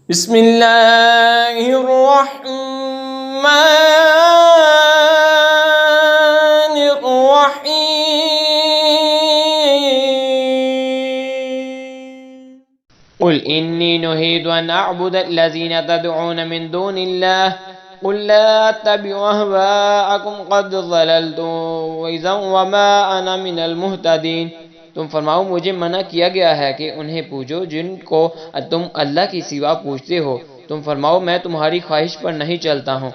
بسم اللہ الرحمن الرحیم قل انی نہیت ان اعبد الذین تدعون من دون اللہ قل لا اتبع اہواءکم قد ضللت اذا وما انا من المہتدین۔ تم فرماؤ مجھے منع کیا گیا ہے کہ انہیں پوجو جن کو تم اللہ کی سوا پوجتے ہو۔ تم فرماؤ میں تمہاری خواہش پر نہیں چلتا ہوں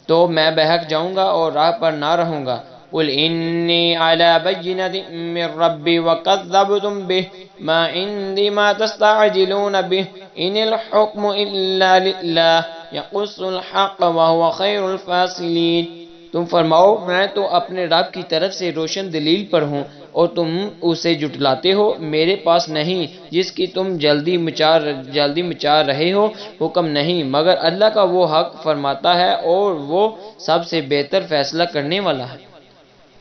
تو میں بہک جاؤں گا اور راہ پر نہ رہوں گا۔ قل انی علی بینۃ من ربی وکذبتم بہ ما عندی ما تستعجلون بہ ان الحکم الا للہ یقص الحق وہو خیر الفاصلین۔ تم فرماؤ میں تو اپنے رب کی طرف سے روشن دلیل پر ہوں اور تم اسے جھٹلاتے ہو، میرے پاس نہیں جس کی تم جلدی مچا رہے ہو حکم نہیں مگر اللہ کا وہ حق فرماتا ہے اور وہ سب سے بہتر فیصلہ کرنے والا ہے۔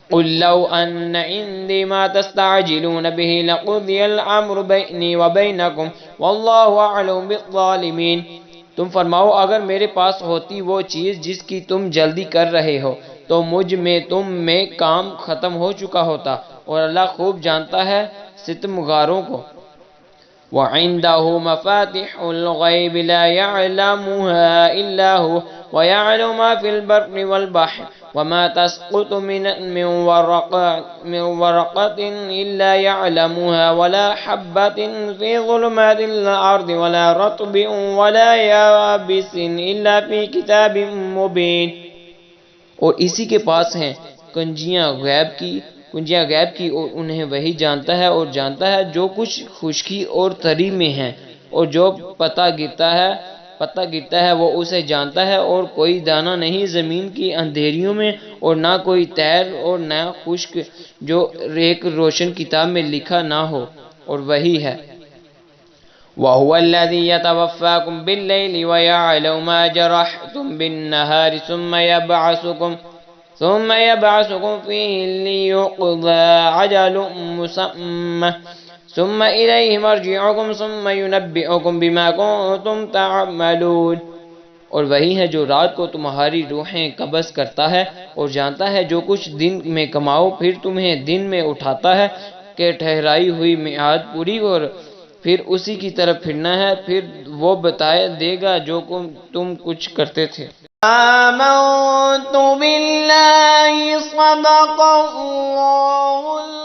قل لو ان عندي ما تستعجلون به لقضي الامر بيني وبينكم والله اعلم بالظالمين۔ تم فرماؤ اگر میرے پاس ہوتی وہ چیز جس کی تم جلدی کر رہے ہو تو مجھ میں تم میں کام ختم ہو چکا ہوتا اور اللہ خوب جانتا ہے ستمگاروں کو۔ وعنده مفاتح الغیب لا يعلمها الا هو ويعلم ما في البر والبحر وما تسقط من ورقة الا يعلمها ولا حبة في ظلمات الارض ولا رطب ولا يابس الا في كتاب مبين۔ اور اسی کے پاس ہیں کنجیاں غیب کی اور انہیں وہی جانتا ہے اور جانتا ہے جو کچھ خشکی اور تری میں ہے اور جو پتہ گرتا ہے وہ اسے جانتا ہے اور کوئی دانہ نہیں زمین کی اندھیریوں میں اور نہ کوئی تیر اور نہ خشک جو ایک روشن کتاب میں لکھا نہ ہو اور وہی ہے۔ وَهُوَ الَّذِي يَتَوَفَّاكُمْ بِاللَّيْلِ وَيَعْلَمُ مَا جَرَحْتُمْ بِالنَّهَارِ ثُمَّ يَبْعَثُكُمْ فِيهِ لِيُقْضَى أَجَلٌ مُّسَمًّى ثُمَّ إِلَيْهِ مَرْجِعُكُمْ ثُمَّ يُنَبِّئُكُمْ بِمَا كُنتُمْ تَعْمَلُونَ۔ اور وہی ہے جو رات کو تمہاری روحیں قبض کرتا ہے اور جانتا ہے جو کچھ دن میں کماؤ پھر تمہیں دن میں اٹھاتا ہے کہ ٹھہرائی ہوئی میعاد پوری اور پھر اسی کی طرف پھرنا ہے، پھر وہ بتا دے گا جو تم کچھ کرتے تھے۔ آمنت باللہ صدق اللہ